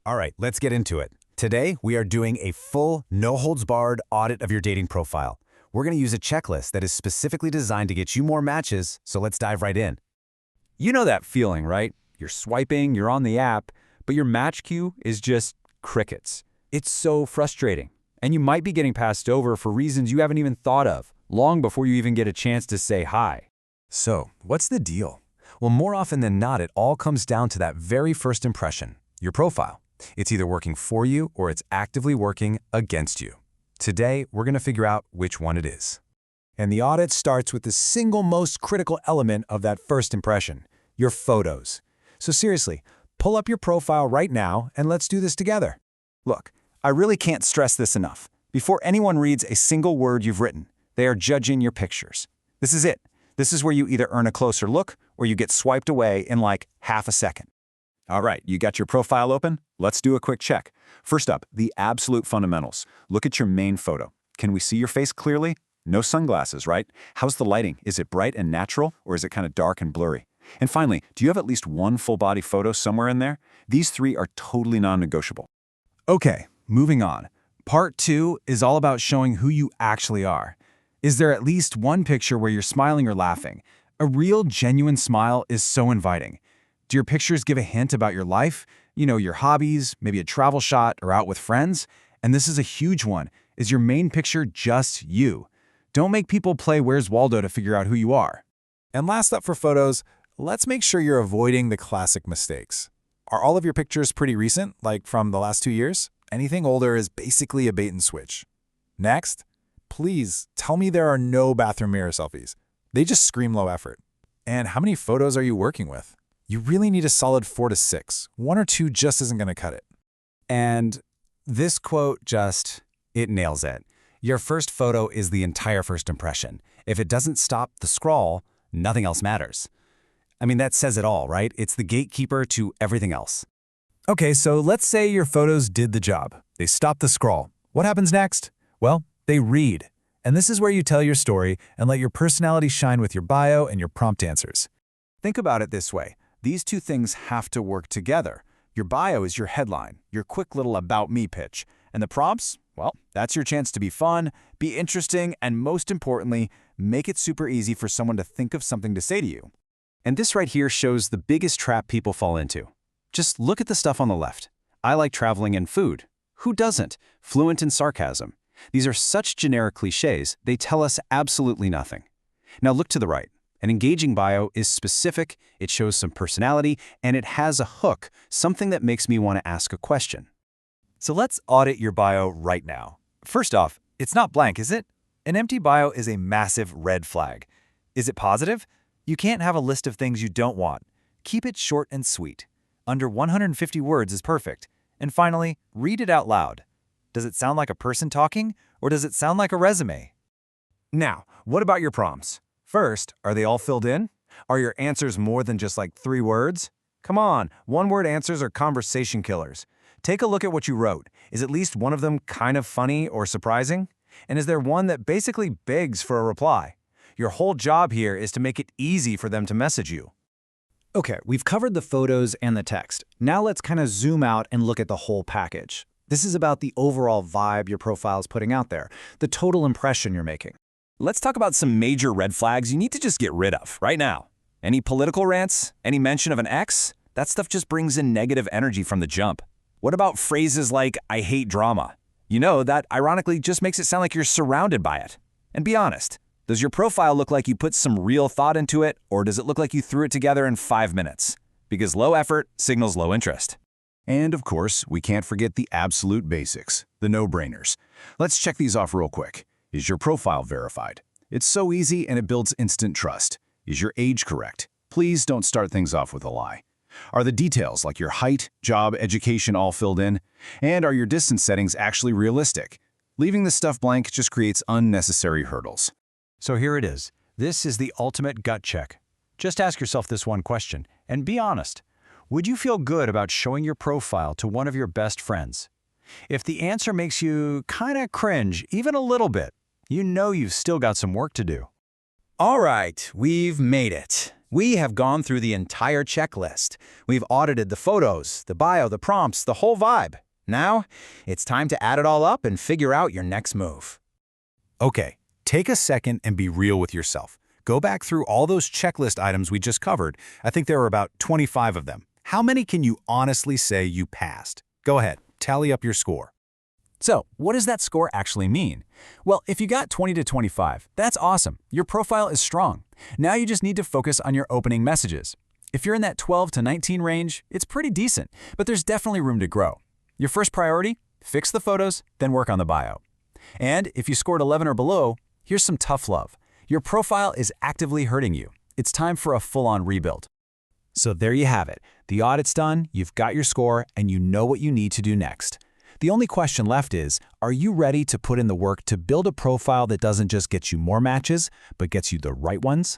All right, let's get into it. Today, we are doing a full, no-holds-barred audit of your dating profile. We're going to use a checklist that is specifically designed to get you more matches, so let's dive right in. You know that feeling, right? You're swiping, you're on the app, but your match queue is just crickets. It's so frustrating. And you might be getting passed over for reasons you haven't even thought of, long before you even get a chance to say hi. So, what's the deal? Well, more often than not, it all comes down to that very first impression, your profile. It's either working for you or it's actively working against you. Today, we're going to figure out which one it is. And the audit starts with the single most critical element of that first impression, your photos. So seriously, pull up your profile right now and let's do this together. Look, I really can't stress this enough. Before anyone reads a single word you've written, they are judging your pictures. This is it. This is where you either earn a closer look or you get swiped away in like half a second. All right, you got your profile open? Let's do a quick check. First up, the absolute fundamentals. Look at your main photo. Can we see your face clearly? No sunglasses, right? How's the lighting? Is it bright and natural, or is it kind of dark and blurry? And finally, do you have at least one full-body photo somewhere in there? These three are totally non-negotiable. Okay, moving on. Part 2 is all about showing who you actually are. Is there at least one picture where you're smiling or laughing? A real, genuine smile is so inviting. Do your pictures give a hint about your life? You know, your hobbies, maybe a travel shot, or out with friends? And this is a huge one. Is your main picture just you? Don't make people play Where's Waldo to figure out who you are. And last up for photos, let's make sure you're avoiding the classic mistakes. Are all of your pictures pretty recent, like from the last 2 years? Anything older is basically a bait and switch. Next, please tell me there are no bathroom mirror selfies. They just scream low effort. And how many photos are you working with? You really need a solid 4 to 6. 1 or 2 just isn't going to cut it. And this quote it nails it. Your first photo is the entire first impression. If it doesn't stop the scroll, nothing else matters. I mean, that says it all, right? It's the gatekeeper to everything else. Okay, so let's say your photos did the job. They stopped the scroll. What happens next? Well, they read. And this is where you tell your story and let your personality shine with your bio and your prompt answers. Think about it this way. These two things have to work together. Your bio is your headline, your quick little about me pitch. And the prompts? Well, that's your chance to be fun, be interesting, and most importantly, make it super easy for someone to think of something to say to you. And this right here shows the biggest trap people fall into. Just look at the stuff on the left. I like traveling and food. Who doesn't? Fluent in sarcasm. These are such generic clichés, they tell us absolutely nothing. Now look to the right. An engaging bio is specific, it shows some personality, and it has a hook, something that makes me want to ask a question. So let's audit your bio right now. First off, it's not blank, is it? An empty bio is a massive red flag. Is it positive? You can't have a list of things you don't want. Keep it short and sweet. Under 150 words is perfect. And finally, read it out loud. Does it sound like a person talking, or does it sound like a resume? Now, what about your prompts? First, are they all filled in? Are your answers more than just like 3 words? Come on, one-word answers are conversation killers. Take a look at what you wrote. Is at least one of them kind of funny or surprising? And is there one that basically begs for a reply? Your whole job here is to make it easy for them to message you. Okay, we've covered the photos and the text. Now let's kind of zoom out and look at the whole package. This is about the overall vibe your profile is putting out there, the total impression you're making. Let's talk about some major red flags you need to just get rid of right now. Any political rants? Any mention of an ex? That stuff just brings in negative energy from the jump. What about phrases like, I hate drama? You know, that ironically just makes it sound like you're surrounded by it. And be honest, does your profile look like you put some real thought into it, or does it look like you threw it together in 5 minutes? Because low effort signals low interest. And of course, we can't forget the absolute basics, the no-brainers. Let's check these off real quick. Is your profile verified? It's so easy and it builds instant trust. Is your age correct? Please don't start things off with a lie. Are the details like your height, job, education all filled in? And are your distance settings actually realistic? Leaving this stuff blank just creates unnecessary hurdles. So here it is. This is the ultimate gut check. Just ask yourself this one question and be honest. Would you feel good about showing your profile to one of your best friends? If the answer makes you kind of cringe, even a little bit, you know you've still got some work to do. All right, we've made it. We have gone through the entire checklist. We've audited the photos, the bio, the prompts, the whole vibe. Now, it's time to add it all up and figure out your next move. Okay, take a second and be real with yourself. Go back through all those checklist items we just covered. I think there were about 25 of them. How many can you honestly say you passed? Go ahead, tally up your score. So, what does that score actually mean? Well, if you got 20 to 25, that's awesome. Your profile is strong. Now you just need to focus on your opening messages. If you're in that 12 to 19 range, it's pretty decent, but there's definitely room to grow. Your first priority? Fix the photos, then work on the bio. And if you scored 11 or below, here's some tough love. Your profile is actively hurting you. It's time for a full-on rebuild. So there you have it. The audit's done, you've got your score, and you know what you need to do next. The only question left is, are you ready to put in the work to build a profile that doesn't just get you more matches, but gets you the right ones?